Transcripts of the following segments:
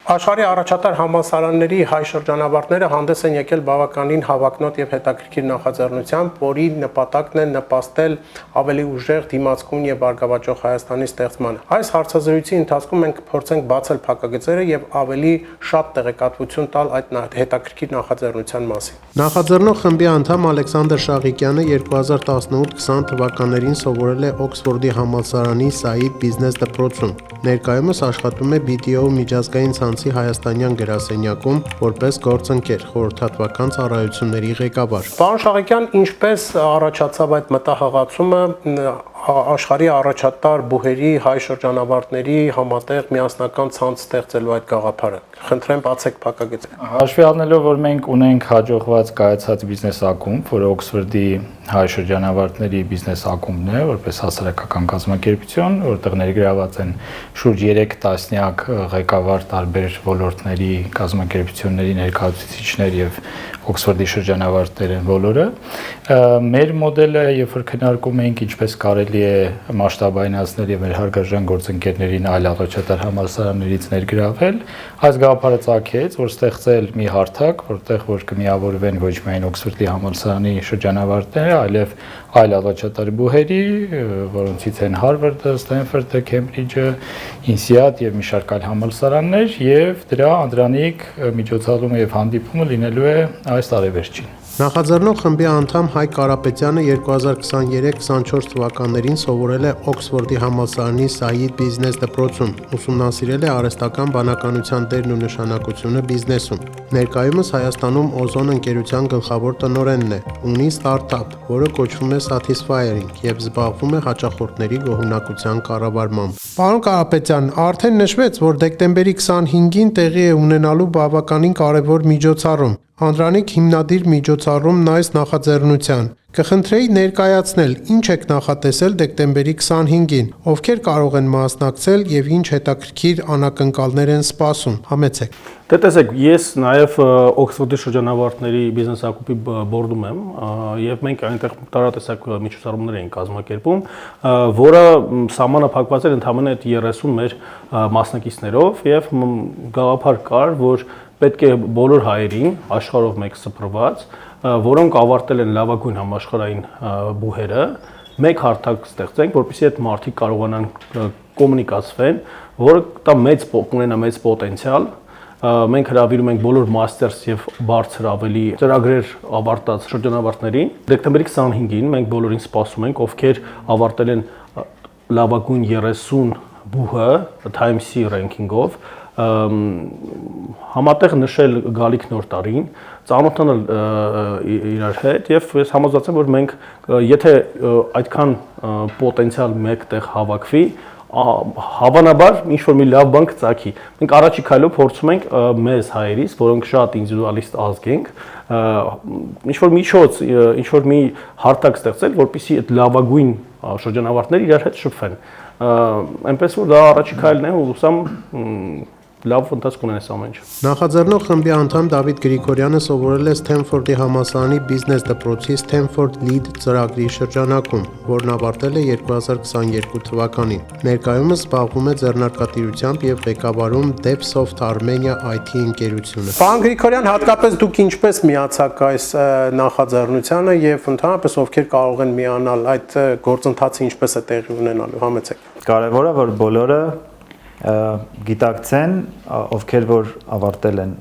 Աշխարհի առաջատար համալսարանների հայ շրջանավարտները հանդես են եկել բավականին հավակնոտ եւ հետաքրքիր նախաձեռնությամբ, որի նպատակն է նպաստել ավելի ուժեղ դիմացկուն եւ բարգավաճող Հայաստանի ստեղծմանը։ Այս հարցազրույցի ընթացքում մենք կփորձենք բացել փակագծերը եւ ավելի շատ տեղեկատվություն տալ այդ հետաքրքիր նախաձեռնության մասին։ Նախաձեռնող խմբի անդամ Ալեքսանդր Շաղիկյանը 2018-20 թվականներին սովորել է Օքսֆորդի համալսարանի Said Business դպրոցում։ Ներկայումս աշխատում է BDO միջազգային ցանցի հայաստանյան գրասենյակում որպես գործընկեր, խորհրդատվական ծառայությունների ղեկավար։ Պարոն Շաղիկյան, ինչպես առաջացավ այդ մտահղացումը աշխարհի առաջատար բուհերի հայ շրջանավարտների համատեղ միասնական ցանց ստեղծելու այդ գաղափարը։ Խնդրեմ բացեք փակագծը։ Հաշվի առնելով, որ մենք ունենք հաջողված կայացած բիզնես ակումբ, որը Օքսֆորդի հայ շրջանավարտների բիզնես ակումբն է, որպես հասարակական կազմակերպություն, որտեղ ներգրաված են շուրջ 3 տասնյակ ղեկավար տարբեր ոլորտների կազմակերպությունների ներկայացուցիչներ եւ Օքսֆորդի շրջանավարտներ են բոլորը։ Մեր մոդելը, երբ որ քննարկում էինք ինչպես կարելի է մասշտաբայնացնել եւ մեր հարգարժան գործընկերներին այլ առաջատար համալսարաններից ներգրավել, այս գաղափարը ծագեց, որ ստեղծել մի հարթակ, որտեղ որ կմիավորվեն ոչ միայն Օքսֆորդի համալսարանի շրջանավարտները, այլև այլ առաջատար բուհերի, որոնցից են Հարվարդը, Ստենֆորդը, Քեմբրիջը, INSEAD եւ մի շարք այլ համալսարաններ, եւ դրա անդրանիկ միջոցառումը եւ հանդիպումը լինելու է այս տարեվերջին։ Նախաձեռնող խմբի անդամ Հայկ Կարապետյանը 2023-24 թվականներին սովորել է Օքսֆորդի համալսարանի Said Business դպրոցում, ուսումնասիրել է արհեստական բանականության դերն ու նշանակությունը բիզնեսում։ Ներկայումս Հայաստանում Օզոն ընկերության գլխավոր տնօրենն է, ունի ստարտափ, որը կոչվում է Satisfying եւ զբաղվում է հաճախորդների գոհունակության կառավարմամբ։ Պարոն Կարապետյան, արդեն նշվեց, որ դեկտեմբերի 25-ին տեղի է ունենալու բավականին կարևոր միջոցառում։ Անդրանիկ հիմնադիր միջոցառումն այս նախաձեռնության։ Կխնդրեի ներկայացնել, ինչ եք նախատեսել դեկտեմբերի 25-ին, ովքեր կարող են մասնակցել եւ ինչ հետաքրքիր անակնկալներ են սպասում։ Համեցեք։ Դե տեսեք, ես նաեւ Օքսֆորդի շրջանավարտների բիզնես ակումբի բորդում եմ եւ մենք այնտեղ տարատեսակ միջոցառումներ ենք կազմակերպում, որը սահմանափակված էր ընդհանրապես այդ 30 մեր մասնակիցներով եւ գաղափար կար, որ պետք է բոլոր հայերին աշխարհով մեկ սփռված, որոնք ավարտել են լավագույն համաշխարհային բուհերը, մեկ հարթակ ստեղծենք, որպեսզի այդ մարդիկ կարողանան կոմունիկացվեն, որը տա ունենա մեծ պոտենցիալ։ Մենք հրավիրում ենք բոլոր մաստերս եւ բարձր ավելի ծրագրեր ավարտած շրջանավարտներին։ Դեկտեմբերի 25-ին մենք բոլորին սպասում ենք, ովքեր ավարտել են լավագույն 30 բուհը Times-ի ռենքինգով, համատեղ նշել գալիք նոր տարին, ծանոթանալ իրար հետ եւ ես համոզված եմ, որ մենք եթե այդքան պոտենցիալ մեկտեղ հավաքվի, հավանաբար ինչ որ մի լավ բան կծագի։ Մենք առաջի քայլով փորձում ենք մեզ հայերից, որոնք շատ ինդիվիդուալիստ ազգ ենք, ինչ որ միջոց, ինչ որ մի հարթակ ստեղծել, որպեսզի այդ լավագույն շրջանավարտները իրար հետ շփվեն։ Այնպես որ դա առաջի քայլն է ու ուսամ լավ ընթացք ունեն այս ամեն ինչը։ Նախաձեռնող խմբի անդամ Դավիթ Գրիգորյանը սովորել է Ստենֆորդի համալսարանի բիզնես դպրոցի Stanford Lead ծրագրի շրջանակում, որն ավարտել է 2022 թվականին։ Ներկայումս զբաղվում է ձեռնարկատիրությամբ եւ ղեկավարում Depsoft Armenia IT ընկերությունը։ Պարոն Գրիգորյան, հատկապես դուք ինչպես միացաք այս նախաձեռնությանը եւ ընդհանրապես ովքեր կարող են միանալ այդ գործընթացը ինչպես է տեղի ունենալու, համեցեք։ Կարևորը որ բոլորը գիտակցեն, ովքեր որ ավարտել են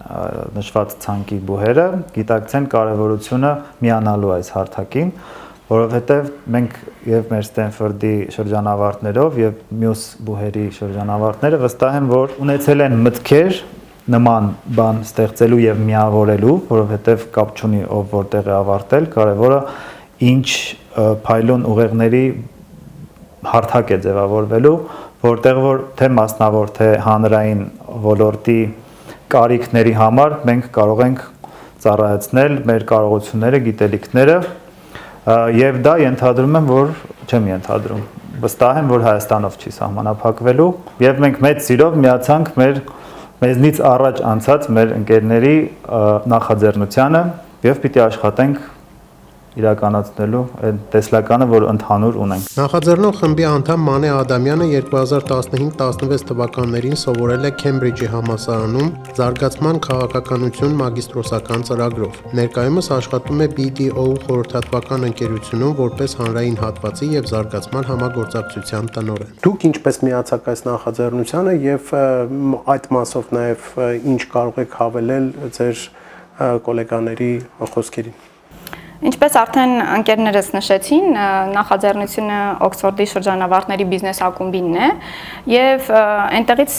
նշված ցանկի բուհերը, գիտակցեն կարևորությունը միանալու այս հարթակին, որովհետև մենք եւ մեր Ստենֆորդի շրջանավարտներով եւ մյուս բուհերի շրջանավարտները վստահ են, որ ունեցել են մտքեր նման բան ստեղծելու եւ միավորելու, որովհետև կապ չունի ով որտեղ է ավարտել, կարևորը ինչ փայլուն ուղեղների հարթակ է ձևավորվելու, որտեղ որ թե մասնավոր, թե հանրային ոլորտի կարիքների համար մենք կարող ենք ծառայեցնել մեր կարողությունները, գիտելիքները եւ դա ենթադրում եմ, որ չեմ ենթադրում։ Վստահ եմ, որ Հայաստանով չի սահմանափակվելու եւ մենք մեծ սիրով միացանք մեզնից առաջ անցած մեր ընկերների նախաձեռնությանը եւ պիտի աշխատենք իրականացնելու այն տեսլականը, որ ընդհանուր ունենք։ Նախաձեռնող խմբի անդամ Մանե Ադամյանը 2015-16 թվականներին սովորել է Քեմբրիջի համալսարանում զարգացման քաղաքականություն մագիստրոսական ծրագրով։ Ներկայումս աշխատում է BDO խորհրդատվական ընկերությունում որպես հանրային հատվածի եւ զարգացման համագործակցության տնօրեն։ Դուք ինչպես միացաք այս նախաձեռնությանը եւ այդ մասով նաեւ ինչ կարող եք հավելել ձեր գոլեգաների խոսքերին։ Ինչպես արդեն ընկերներս նշեցին, նախաձեռնությունը Օքսֆորդի շրջանավարտների բիզնես ակումբինն է եւ այնտեղից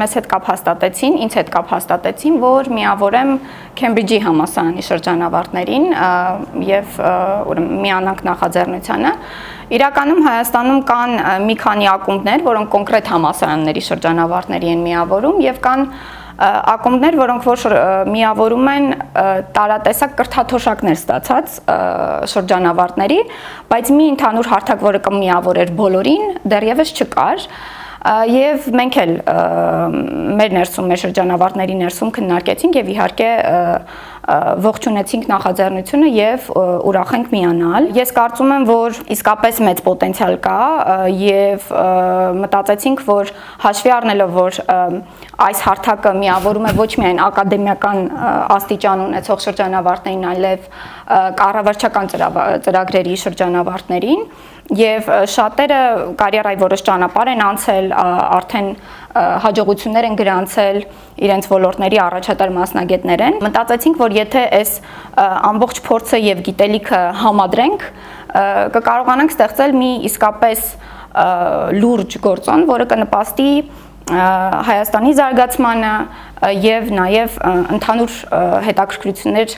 մեզ հետ կապ հաստատեցին, ինձ հետ կապ հաստատեցին, որ միավորեմ Քեմբրիջի համալսարանի շրջանավարտներին եւ ուրեմն միանանք նախաձեռնությանը։ Իրականում Հայաստանում կան մի քանի ակումբներ, որոնք կոնկրետ համալսարանների շրջանավարտների են միավորում եւ կան ակումբներ, որոնք որ միավորում են տարատեսակ կրթաթոշակներ ստացած շրջանավարտների, բայց մի ընդհանուր հարթակ, որը կմիավորեր բոլորին, դեռևս չկար։ Եվ մենք էլ մեր ներսում, մեր շրջանավարտների ներսում քննարկեցինք եւ իհարկե ողջունեցինք նախաձեռնությունը եւ ուրախ ենք միանալ։ Ես կարծում եմ, որ իսկապես մեծ պոտենցիալ կա եւ մտածեցինք, որ հաշվի առնելով, որ այս հարթակը միավորում է ոչ միայն ակադեմիական աստիճան ունեցող շրջանավարտներին, այլև կառավարչական ծրագրերի շրջանավարտներին եւ շատերը կարիերայի որոշ ճանապարհ են անցել, արդեն հաջողություններ են գրանցել իրենց ոլորտների առաջատար մասնագետներ են։ Մտածեցինք, որ եթե այս ամբողջ փորձը եւ գիտելիքը համադրենք, կկարողանանք ստեղծել մի իսկապես լուրջ գործոն, որը կնպաստի Հայաստանի զարգացմանը եւ նաեւ ընդհանուր հետաքրքրություններ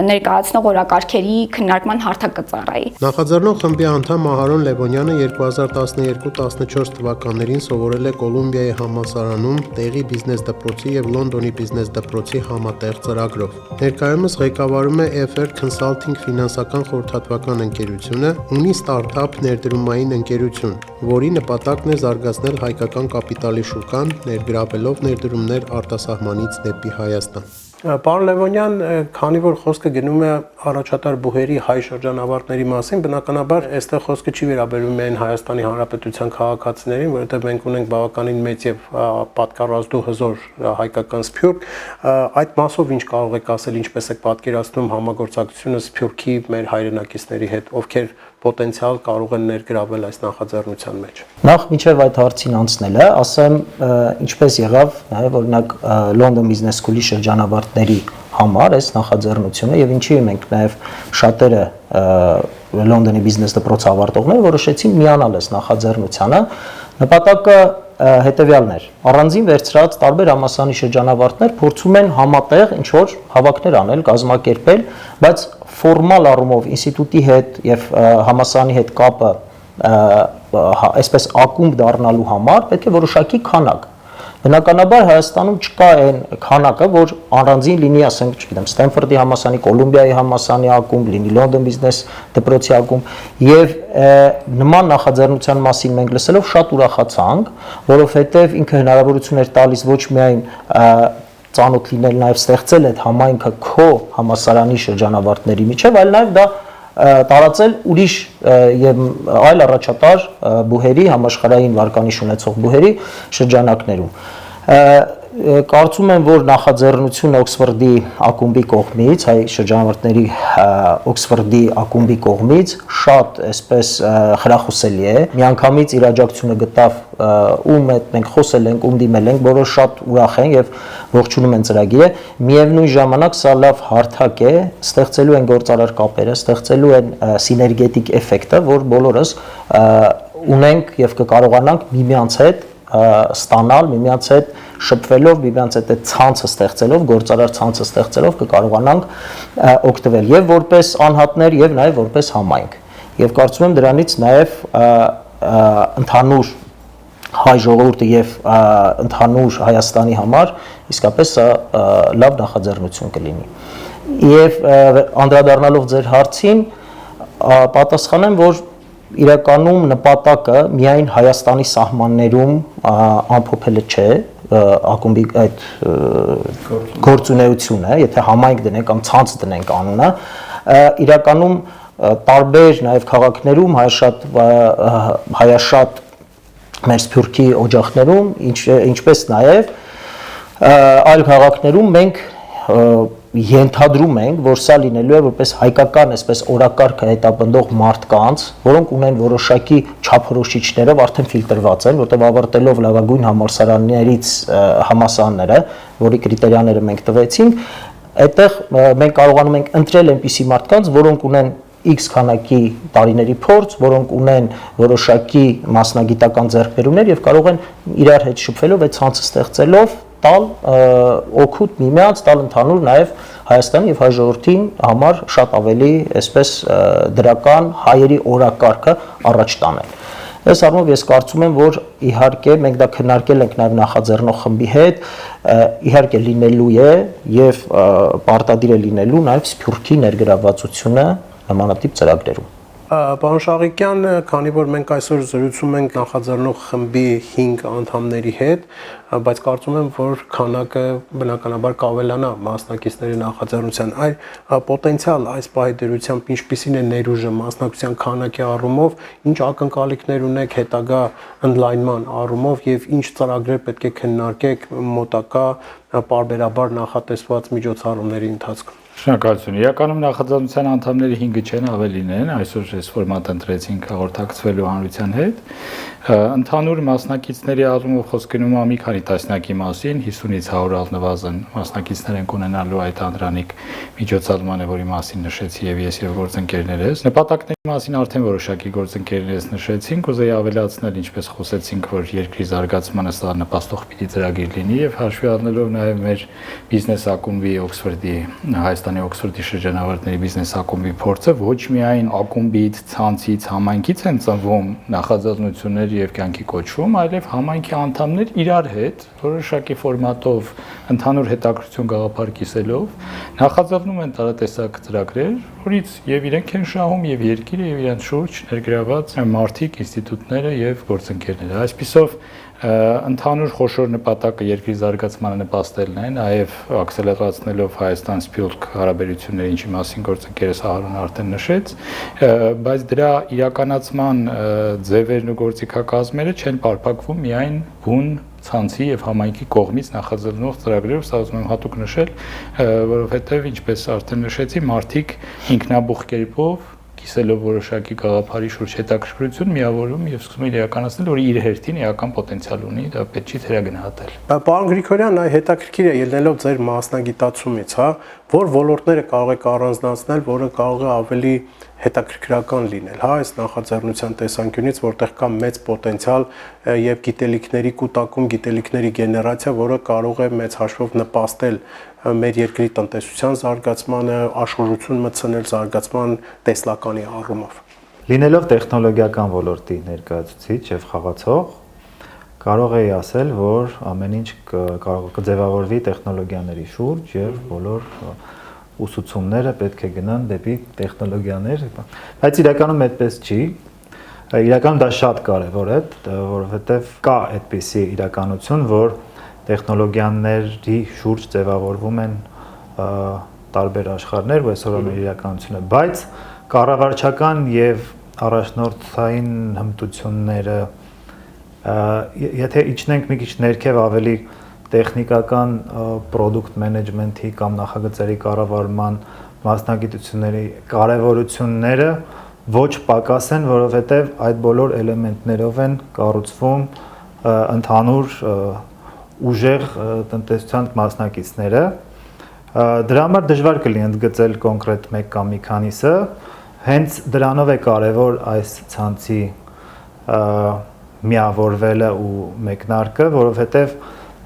ներկայացնող օրակարգերի քննարկման հարթակ կծառայի։ Նախաձեռնող խմբի անդամ Ահարոն Լևոնյանը 2012-14 թվականներին սովորել է Կոլումբիայի համալսարանում տեղի բիզնես դպրոցի եւ Լոնդոնի բիզնես դպրոցի համատեղ ծրագրով։ Ներկայումս ղեկավարում է FR Consulting ֆինանսական խորհրդատվական ընկերությունը, ունի ստարտափ ներդրումային ընկերություն, որի նպատակն է զարգացնել հայկական կապիտալի շուկան, ներգրավելով ներդրումներ արտասահմանից դեպի Հայաստան։ Պարոն Լևոնյան, քանի որ խոսքը գնում է առաջատար բուհերի հայ շրջանավարտների մասին, բնականաբար այստեղ խոսքը չի վերաբերում միայն Հայաստանի Հանրապետության քաղաքացիներին, որովհետև մենք ունենք բավականին մեծ եւ պատկառազդու հզոր հայկական սփյուռք, այդ մասով ինչ կարող եք ասել, ինչպես եք պատկերացնում համագործակցությունը Սփյուռքի մեր հայրենակիցների հետ, ովքեր պոտենցիալ կարող են ներգրավել այս նախաձեռնության մեջ։ Նախ մինչև այդ հարցին անցնելը, ասեմ, ինչպես եղավ նաև օրինակ London Business School-ի շրջանավարտների համար այս նախաձեռնությունը եւ ինչի մենք նաև շատերը Լոնդոնի բիզնես դպրոց ավարտողները որոշեցին միանալ այս նախաձեռնությանը։ Նպատակը հետեւյալն էր. առանձին վերցրած տարբեր համալսարանի շրջանավարտներ փորձում են համատեղ ինչ որ հավաքներ անել, կազմակերպել, բայց ֆորմալ առումով ինստիտուտի հետ եւ համալսարանի հետ կապը այսպես ակումբ դառնալու համար պետք է որոշակի քանակ։ Բնականաբար Հայաստանում չկա այն քանակը, որ առանձին լինի, ասենք, չգիտեմ, Ստենֆորդի համալսարանի, Կոլումբիայի համալսարանի ակումբ, լինի Լոնդոն բիզնես դպրոցի ակումբ, եւ նման նախաձեռնության մասին մենք լսելով շատ ուրախացանք, որովհետեւ ինքը հնարավորություն էր տալիս ոչ միայն ծանոթ լինել, նաեւ ստեղծել այդ համայնքը քո համալսարանի շրջանավարտների միջև, այլ նաեւ դա տարածել ուրիշ եւ այլ առաջատար բուհերի համաշխարհային վարկանիշ ունեցող բուհերի շրջանակներում։ Կարծում եմ, որ նախաձեռնությունը Օքսֆորդի ակումբի կողմից, հայ շրջանավարտների Օքսֆորդի ակումբի կողմից շատ այսպես խրախուսելի է։ Միանգամից իր աջակցությունը գտավ ում հետ մենք խոսել ենք, ում դիմել ենք, բոլորը շատ ուրախ են եւ ողջունում են ծրագիրը։ Միևնույն ժամանակ սա լավ հարթակ է, ստեղծելու են գործարար կապերը, ստեղծելու են սիներգետիկ էֆեկտը, որ բոլորս ունենք եւ կկարողանանք միմյանց հետ ստանալ, միմյանց հետ շփվելով, միմյանց հետ ցանցը ստեղծելով, գործարար ցանցը ստեղծելով կկարողանանք օգտվել եւ որպես անհատներ եւ նաեւ որպես համայնք։ Եվ կարծում եմ դրանից նաեւ ընդհանուր հայ ժողովուրդը եւ ընդհանուր Հայաստանի համար իսկապես լավ նախաձեռնություն կլինի։ Եվ անդրադառնալով ձեր հարցին, պատասխանեմ, որ իրականում նպատակը միայն Հայաստանի սահմաններում ամփոփելը չէ, ակումբի այդ գործունեությունը, եթե համայնք դնենք կամ ցանց դնենք անունը, իրականում տարբեր նաև քաղաքներում հայաշատ մեր Սփյուռքի օջախներում, ինչպես նաև այլ քաղաքներում մենք ենթադրում ենք, որ սա լինելու է որպես հայկական, այսպես օրակարգը հետապնդող մարդկանց, որոնք ունեն որոշակի չափորոշիչներով արդեն ֆիլտրված են, որտեղ ավարտելով լավագույն համալսարանները, որի կրիտերիաները մենք տվեցինք, այդտեղ մենք կարողանում ենք ընտրել այնպիսի մարդկանց, որոնք ունեն X քանակի տարիների փորձ, որոնք ունեն որոշակի մասնագիտական ձեռքբերումներ եւ կարող են իրար հետ շփվելով այդ ցանցը ստեղծելով տալ օգուտ միմյանց, տալ ընդհանուր նաև Հայաստանի եւ հայ ժողովրդին համար շատ ավելի այսպես դրական հայերի օրակարգը առաջ տանել։ Այս առումով ես կարծում եմ, որ իհարկե մենք դա քննարկել ենք նաև նախաձեռնող խմբի հետ, իհարկե լինելու է եւ պարտադիր է լինելու նաև Սփյուռքի ներգրավվածությունը նմանատիպ ծրագրերում։ Պարոն Շաղիկյան, քանի որ մենք այսօր զրուցում ենք նախաձեռնող խմբի 5 անդամների հետ, բայց կարծում եմ, որ քանակը բնականաբար կավելանա մասնակիցների նախաձեռնության, այլ պոտենցիալ այս պահի դրությամբ ինչպիսին է ներուժը մասնակցության քանակի առումով, ինչ ակնկալիքներ ունեք հետագա ընդլայնման առումով եւ ինչ ծրագրեր պետք է քննարկեք մոտակա պարբերաբար նախատեսված միջոցառումների ընթացքում։ Շնորհակալություն։ Իրականում նախաձեռնության անդամների 5-ը չեն, ավելին են, այսօր այս ֆորմատ ընտրեցինք հաղորդակցվելու հանրության հետ։ Ընդհանուր մասնակիցների առումով խոսք գնում է մի քանի տասնյակի մասին, 50-ից 100 առնվազն մասնակիցներ են ունենալու այդ անդրանիկ միջոցառմանը, որի մասին նշեցի եւ ես եւ գործընկերներս։ Նպատակների մասին արդեն որոշակի գործընկերներս նշեցին, կուզեի ավելացնել, ինչպես խոսեցինք, որ երկրի զարգացմանը սա նպաստող պիտի ծրագիր լինի եւ հաշվի առնելով նաեւ մեր բիզնես ակումբի Օքսֆորդի Հայաստանի Օքսֆորդի շրջանավարտների բիզնես ակումբի փորձը ոչ միայն ակումբից, ցանցից, համայնքից են ծնվում նախաձեռնություններ եւ կյանքի կոչվում, այլև համայնքի անդամներ իրար հետ որոշակի ֆորմատով ընդհանուր հետաքրքրություն գաղափար կիսելով նախաձեռնում են տարատեսակ ծրագրեր, որից եւ իրենք են շահում եւ երկիրը եւ իրենց շուրջ ներգրաված մարդիկ, ինստիտուտները եւ գործընկերները։ Այսպիսով ընդհանուր խոշոր նպատակը երկրի զարգացմանը նպաստելն է, նաև ակսելերացնելով Հայաստան-Սփյուռք հարաբերությունները, ինչի մասին գործընկերս Ահարոնը արդեն նշեց, բայց դրա իրականացման ձևերն ու գործիքակազմերը չեն պարփակվում միայն բուն ցանցի եւ համայնքի կողմից նախաձեռնող ծրագրերով, սա ուզում եմ հատուկ նշել, որովհետեւ ինչպես արդեն նշեցի, մարդիկ ինքնաբուխ կերպով կիսելով որոշակի գաղափարի շուրջ հետաքրքրություն միավորում եւ սկսում են իրականացնել, որը իր հերթին էական պոտենցիալ ունի, դա պետք չի թերագնահատել։ Պարոն Գրիգորյան, այ հետաքրքիր է ելնելով ձեր մասնագիտացումից, որ ոլորտները կարող եք առանձնացնել, որը կարող է ավելի հետաքրքրական լինել, այս նախաձեռնության տեսանկյունից, որտեղ կա մեծ պոտենցիալ եւ գիտելիքների կուտակում, գիտելիքների գեներացիա, որը կարող է մեծ հաշվով նպաստել մեր երկրի տնտեսության զարգացմանը, աշխուժություն մտցնել զարգացման տեսլականի առումով։ Լինելով տեխնոլոգիական ոլորտի ներկայացուցիչ եւ խաղացող, կարող էի ասել, որ ամեն ինչ կարող կձևավորվի տեխնոլոգիաների շուրջ եւ բոլոր ուսուցումները պետք է գնան դեպի տեխնոլոգիաներ, բայց իրականում այդպես չի։ Իրականում դա շատ կարևոր է, որովհետեւ կա այդպիսի իրականություն, որ տեխնոլոգիաների շուրջ ձևավորվում են տարբեր աշխարհներ, ու այսօր մեր իրականությունը, բայց կառավարչական եւ առաջնորդային հմտությունները, եթե իջնենք մի քիչ ներքև ավելի տեխնիկական product management-ի կամ նախագծերի կառավարման մասնագիտությունների կարևորությունները ոչ պակաս են, որովհետև այդ բոլոր էլեմենտներով են կառուցվում ընդհանուր ուժեղ տնտեսության մասնակիցները։ Դրա համար դժվար կլինի ընդգծել կոնկրետ մեկ կամ մի քանիսը, հենց դրանով է կարևոր այս ցանցի միավորվելը ու մեկնարկը, որովհետև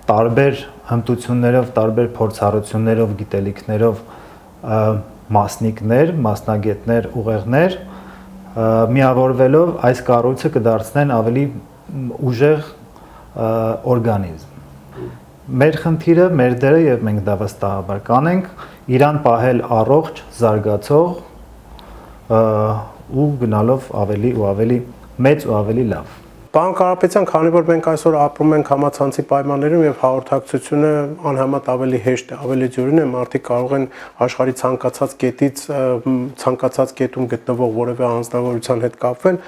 տարբեր հմտություններով, տարբեր փորձառություններով, գիտելիքներով մասնիկներ, մասնագետներ, ուղեղներ միավորվելով այս կառույցը կդարձնեն ավելի ուժեղ օրգանիզմ։ Մեր խնդիրը, մեր դերը եւ մենք դա վստահաբար կանենք, իրան պահել առողջ, զարգացող ու գնալով ավելի ու ավելի մեծ ու ավելի լավ։ Պարոն Կարապետյան, քանի որ մենք այսօր ապրում ենք համացանցի պայմաններում եւ հաղորդակցությունը անհամեմատ ավելի հեշտ է, ավելի դյուրին է, մարդիկ կարող են աշխարհի ցանկացած կետից ցանկացած կետում գտնվող որևէ անձնավորության հետ կապվել,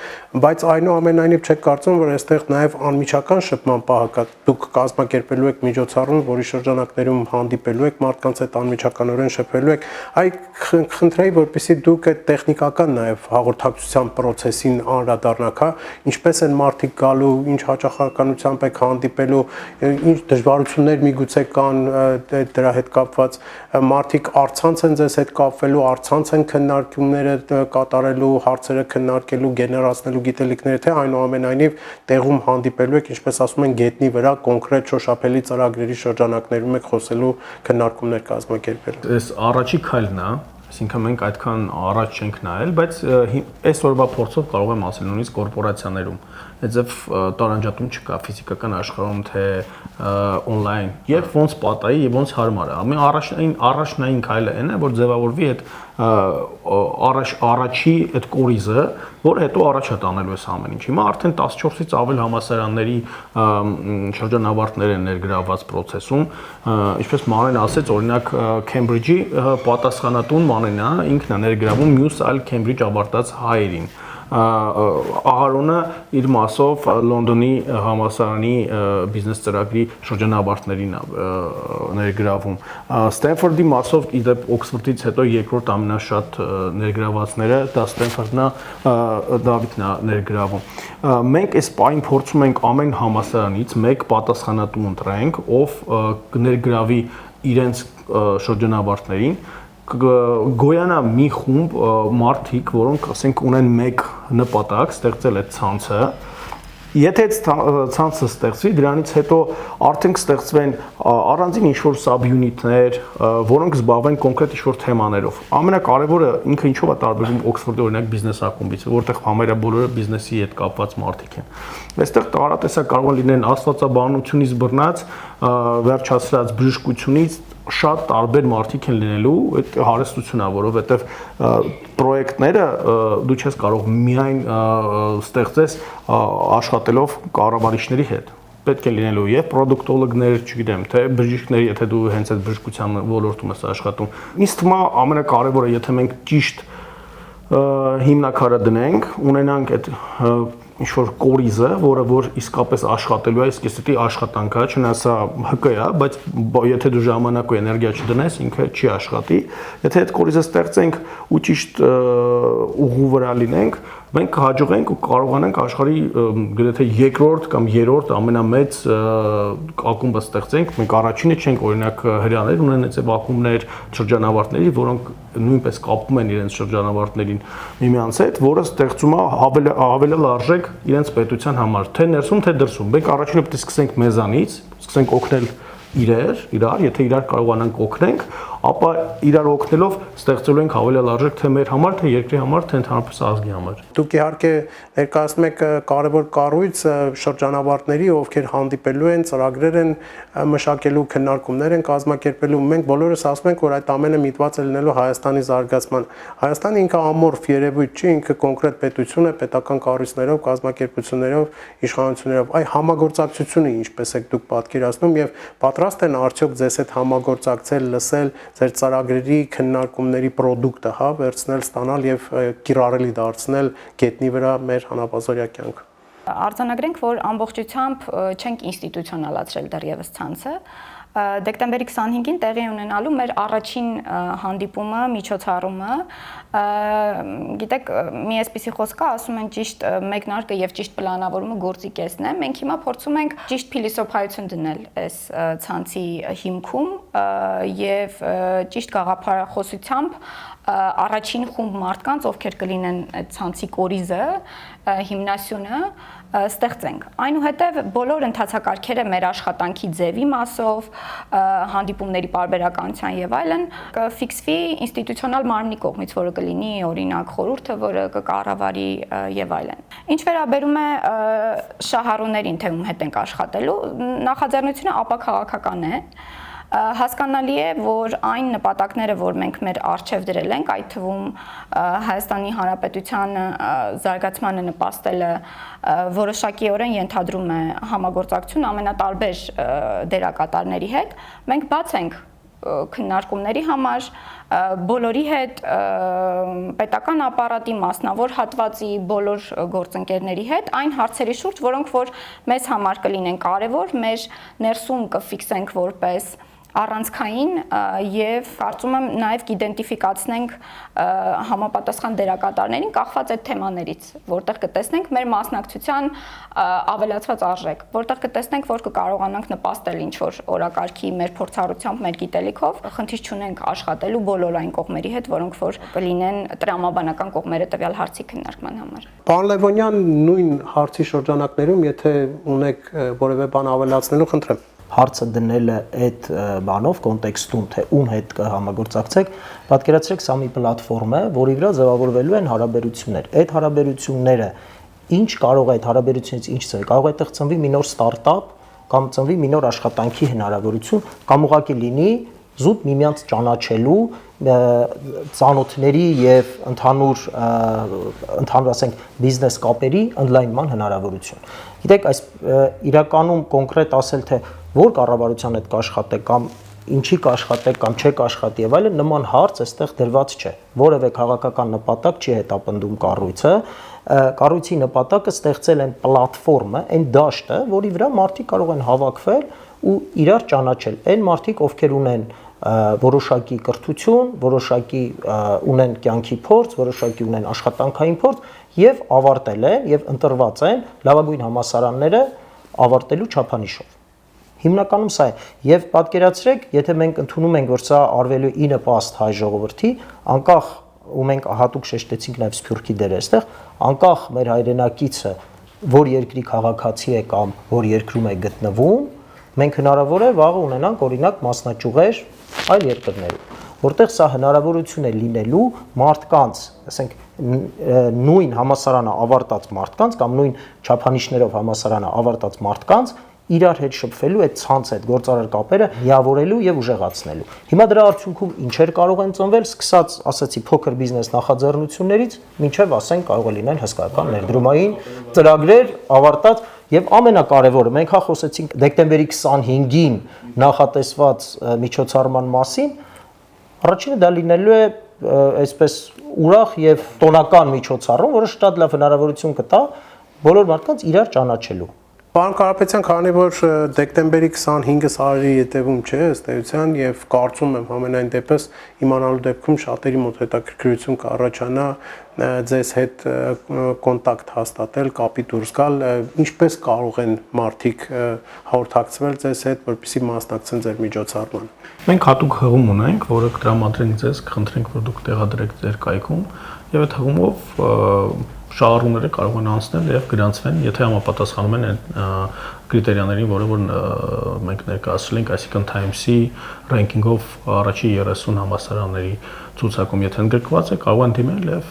բայց այնուամենայնիվ չեք կարծում, որ այստեղ նաեւ անմիջական շփման պահը կա։ Դուք կազմակերպելու եք միջոցառում, որի շրջանակներում հանդիպելու եք մարդկանց հետ անմիջականորեն շփվելու եք։ Այ խնդրեի, որպեսզի դուք այդ տեխնիկական նաեւ հաղորդակցության process-ին անդրադառնաք, ինչպես են մարդիկ գալու, ինչ հաճախականությամբ եք հանդիպելու, ինչ դժվարություններ միգուցե կան դրա հետ կապված, մարդիկ առցանց են ձեզ հետ կապվելու, առցանց են քննարկումները կատարելու, հարցերը քննարկելու, գեներացնելու գիտելիքները, թե այնուամենայնիվ տեղում հանդիպելու եք, ինչպես ասում են, գետնի վրա կոնկրետ շոշափելի ծրագրերի շրջանակներում եք խոսելու, քննարկումներ կազմակերպելու։ Այս առաջի քայլն է, այսինքն մենք այդքան առաջ չենք նայել, բայց այսօրվա փորձով կարող եմ ասել նույնիսկ կորպորացիաներում այդպես տարանջատում չկա ֆիզիկական աշխարհում թե on-line եւ ոնց պատահի եւ ոնց հարմար է։ Ամեն առաջնային քայլը այն է, որ ձևավորվի այդ առաջի այդ կորիզը, որ հետո առաջ է տանելու այս ամեն ինչ։ Հիմա արդեն 14-ից ավել համալսարանների շրջանավարտներ են ներգրավված process-ում, ինչպես Մանեն ասեց, օրինակ Քեմբրիջի պատասխանատուն Մանենն է, ինքն է ներգրավում մյուս այլ Քեմբրիջ ավարտած հայերին։ Ահարոնը իր մասով Լոնդոնի համալսարանի բիզնես ծրագրի շրջանավարտներին ներգրավում։ Ստենֆորդի մասով իդեպ Օքսֆորդից հետո երկրորդ ամենաշատ ներգրավվածները դա Ստենֆորդն է, Դավիթն է ներգրավում։ Մենք այս պահին փորձում ենք ամեն համալսարանից մեկ պատասխանատու ընտրենք, ով կներգրավի իրենց շրջանավարտներին գոյանա մի խումբ մարդիկ, որոնք ասենք ունեն մեկ նպատակ ստեղծել այդ ցանցը։ Եթե այդ ցանցը ստեղծվի, դրանից հետո արդեն կստեղծվեն առանձին ինչ-որ sub-unit-ներ, որոնք զբաղվեն կոնկրետ ինչ-որ թեմաներով։ Ամենակարևորը ինքը ինչով է տարբերվում Օքսֆորդի օրինակ բիզնես ակումբից, որտեղ համարյա բոլորը բիզնեսի հետ կապված մարդիկ են։ Այստեղ տարատեսակ կարող են լինեն աստվածաբանությունից բռնած, վերջացրած բժշկությունից շատ տարբեր մարդիկ են լինելու, այդ հարստությունն է, որովհետև պրոյեկտները դու չես կարող միայն ստեղծես աշխատելով կառավարիչների հետ։ Պետք է լինելու եւ պրոդուկտոլոգներ, չգիտեմ, թե բժիշկներ, եթե դու հենց այդ բժշկության ոլորտում ես աշխատում։ Ինձ թվում է ամենակարևորը, եթե մենք ճիշտ հիմնակարը դնենք, ունենանք այդ ինչ-որ կորիզը, որը որ իսկապես աշխատելու է, իսկ էսի աշխատանքը, չնայած սա ՀԿ է, բայց եթե դու ժամանակ ու էներգիա չդնես, ինքը չի աշխատի։ Եթե այդ կորիզը ստեղծենք ու ճիշտ ուղու վրա լինենք, մենք կհաջողենք ու կարողանանք աշխարհի գրեթե երկրորդ կամ երրորդ ամենամեծ ակումբը ստեղծենք։ Մենք առաջինը չենք, օրինակ հրեաներ ունեն այդպես ակումբներ շրջանավարտների, որոնք նույնպես կապում են իրենց շրջանավարտներին միմյանց հետ, որը ստեղծում է ավելի լարժեք իրենց պետության համար, թե ներսում, թե դրսում։ Մենք առաջինը պետք է սկսենք մեզանից, սկսենք օգնել իրար, եթե իրար կարողանանք օգնենք, ապա իրար օգնելով ստեղծելու ենք ավելի լարժեք թե մեր համար, թե երկրի համար, թե ընդհանրապես ազգի համար։ Դուք իհարկե ներկայացնում եք կարևոր կառույց շրջանավարտների, ովքեր հանդիպելու են, ծրագրեր են մշակելու, քննարկումներ են կազմակերպելու։ Մենք բոլորս ասում ենք, որ այդ ամենը միտված է լինելու Հայաստանի զարգացման։ Հայաստանը ինքը ամորֆ երևույթ չի, ինքը կոնկրետ պետություն է, պետական կառույցներով, կազմակերպություններով, իշխանություններով։ Այ համագործակցությունը ինչպես եք դուք պատկերացնում եւ պատրաստ են արդյոք ձեզ հետ համագործակցել, լսել ձեր ծրագրերի քննարկումների product-ը, հա, վերցնել, ստանալ եւ կիրառելի դարձնել գետնի վրա մեր հանապազորյա կյանքը։ Արձանագրենք, որ ամբողջությամբ չենք ինստիտուցիոնալացրել դեռևս ցանցը։ Դեկտեմբերի 25-ին տեղի ունենալու մեր առաջին հանդիպումը, միջոցառումը, գիտեք, մի այսպիսի խոսք է, ասում են ճիշտ մեկնարկը եւ ճիշտ պլանավորումը գործի կեսն է։ Մենք հիմա փորձում ենք ճիշտ փիլիսոփայություն դնել այս ցանցի հիմքում եւ ճիշտ գաղափարախոսությամբ առաջին խումբ մարդկանց, ովքեր կլինեն այդ ցանցի կորիզը, հիմնասյունը ստեղծենք։ Այնուհետև բոլոր ընթացակարգերը մեր աշխատանքի ձևի մասով, հանդիպումների պարբերականության եւ այլն կֆիքսվի ինստիտուցիոնալ մարմնի կողմից, որը կլինի օրինակ խորհուրդը, որը կկառավարի եւ այլն։ Ինչ վերաբերում է շահառուներին, թե ում հետ ենք աշխատելու, նախաձեռնությունը ապաքաղաքական է։ Հասկանալի է, որ այն նպատակները, որ մենք մեր առջև դրել ենք, այդ թվում Հայաստանի Հանրապետության զարգացմանը նպաստելը որոշակիորեն ենթադրում է համագործակցություն ամենատարբեր դերակատարների հետ, մենք բաց ենք քննարկումների համար բոլորի հետ պետական ապարատի մասնավոր հատվածի բոլոր գործընկերների հետ այն հարցերի շուրջ, որոնք որ մեզ համար կլինեն կարևոր, մեր ներսում կֆիքսենք որպես առանցքային եւ կարծում եմ նաեւ կիդենտիֆիկացնենք համապատասխան դերակատարներին կախված այդ թեմաներից, որտեղ կտեսնենք մեր մասնակցության ավելացված արժեք, որտեղ կտեսնենք, որ կկարողանանք նպաստել ինչ-որ օրակարգի մեր փորձառությամբ, մեր գիտելիքով, խնդիր չունենք աշխատելու բոլոր այն կողմերի հետ, որոնք որ կլինեն տրամաբանական կողմերը տվյալ հարցի քննարկման համար։ Պարոն Լևոնյան, նույն հարցի շրջանակներում, եթե ունեք որևէ բան ավելացնելու, խնդրեմ։ Հարցը դնելը այդ բանով կոնտեքստում թե ում հետ կհամագործակցեք, պատկերացրեք սա մի պլատֆորմ է, որի վրա ձևավորվելու են հարաբերություններ։ Այդ հարաբերությունները ինչ կարող է այդ հարաբերությունից ինչ ծնվի, կարող է այդտեղ ծնվի մի նոր ստարտափ կամ ծնվի մի նոր աշխատանքի հնարավորություն, կամ ուղղակի լինի զուտ միմյանց ճանաչելու, ծանոթների եւ ընդհանուր ասենք բիզնես կապերի ընդլայնման հնարավորություն։ Գիտեք, այս իրականում կոնկրետ ասել թե որ կառավարության հետ կաշխատեք կամ ինչի կաշխատեք կամ չեք աշխատի եւ այլն նման հարց այստեղ դրված չէ։ Որևէ քաղաքական նպատակ չի հետապնդում կառույցը։ Կառույցի նպատակը ստեղծել են պլատֆորմը, այն դաշտը, որի վրա մարդիկ կարող են հավաքվել ու իրար ճանաչել։ Այն մարդիկ, ովքեր ունեն որոշակի կրթություն, որոշակի ունեն կյանքի փորձ, որոշակի ունեն աշխատանքային փորձ եւ ավարտել են եւ ընտրված են լավագույն համալսարանները ավարտելու չափանիշով։ Հիմնականում սա է եւ պատկերացրեք, եթե մենք ընդունում ենք, որ սա արվելու ի նպաստ հայ ժողովրդի, անկախ ու մենք հատուկ շեշտեցինք նաեւ Սփյուռքի դերը այստեղ, անկախ մեր հայրենակիցը որ երկրի քաղաքացի է կամ որ երկրում է գտնվում, մենք հնարավոր է վաղը ունենանք օրինակ մասնաճյուղեր այլ երկրներում, որտեղ սա հնարավորություն է լինելու մարդկանց, ասենք նույն համալսարանը ավարտած մարդկանց կամ նույն չափանիշներով համալսարանը ավարտած մարդկանց իրար հետ շփվելու այդ ցանցը, այդ գործարար կապերը միավորելու եւ ուժեղացնելու։ Հիմա դրա արդյունքում ինչեր կարող են ծնվել, սկսած, ասացի, փոքր բիզնես նախաձեռնություններից, մինչեւ ասենք կարող է լինել հսկայական ներդրումային ծրագրեր ավարտած եւ ամենակարևորը, մենք հա խոսեցինք դեկտեմբերի 25-ին նախատեսված միջոցառման մասին, առաջինը դա լինելու է այսպես ուրախ եւ տոնական միջոցառում, որը շատ լավ հնարավորություն կտա բոլոր մարդկանց իրար ճանաչելու։ Պարոն Կարապետյան, քանի որ դեկտեմբերի 25-ը սարերի ետևում չէ, ըստ էության եւ կարծում եմ ամենայն դեպս իմանալու դեպքում շատերի մոտ հետաքրքրություն կառաջանա ձեզ հետ կոնտակտ հաստատել, կապի դուրս գալ, ինչպես կարող են մարդիկ հաղորդակցվել ձեզ հետ, որպեսզի մասնակցեն ձեր միջոցառմանը։ Մենք հատուկ հղում ունենք, որը կտրամադրենք ձեզ, կխնդրենք, որ դուք տեղադրեք ձեր կայքում եւ այդ հղումով շահառուները կարող են անցնել եւ գրանցվեն, եթե համապատասխանում են այն կրիտերիաներին, որը որ մենք ներկայացրել ենք, այսինքն Times-ի ռանկինգով առաջի 30 համալսարանների ցուցակում, եթե ընդգրկված է, կարող են դիմել եւ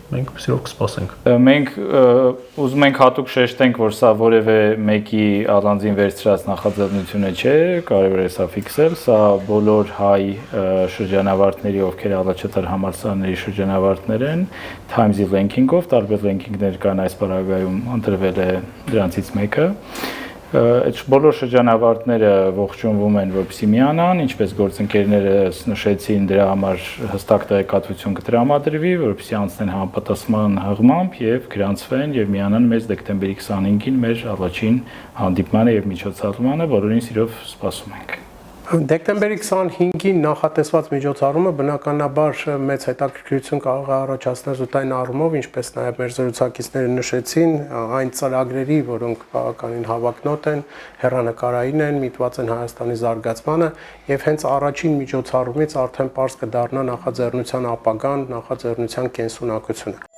մենք սիրով կսպասենք։ Մենք ուզում ենք հատուկ շեշտենք, որ սա որևէ մեկի առանձին վերցրած նախաձեռնությունը չէ, կարևոր է սա ֆիքսել, սա բոլոր հայ շրջանավարտների, ովքեր առաջատար համալսարանների շրջանավարտներ են, Times-ի ranking-ով, տարբեր ranking-ներ կան այս պարագայում, ընտրվել է դրանցից մեկը։ Այդ բոլոր շրջանավարտները ողջունվում են, որպեսզի միանան, ինչպես գործընկերները նշեցին, դրա համար հստակ տեղեկատվություն կտրամադրվի, որպեսզի անցնեն համապատասխան հղմամբ եւ գրանցվեն եւ միանան մեզ դեկտեմբերի 25-ին մեր առաջին հանդիպմանը եւ միջոցառմանը, որին սիրով սպասում ենք։ Դեկտեմբերի 25-ին նախատեսված միջոցառումը բնականաբար մեծ հետաքրքրություն կարող է առաջացնել զուտային առումով, ինչպես նաև մեր զրուցակիցները նշեցին, այն ծրագրերի, որոնք բավականին հավակնոտ են, հեռանկարային են, միտված են Հայաստանի զարգացմանը եւ հենց առաջին միջոցառումից արդեն պարզ կդառնա նախաձեռնության ապագան, նախաձեռնության կենսունակությունը։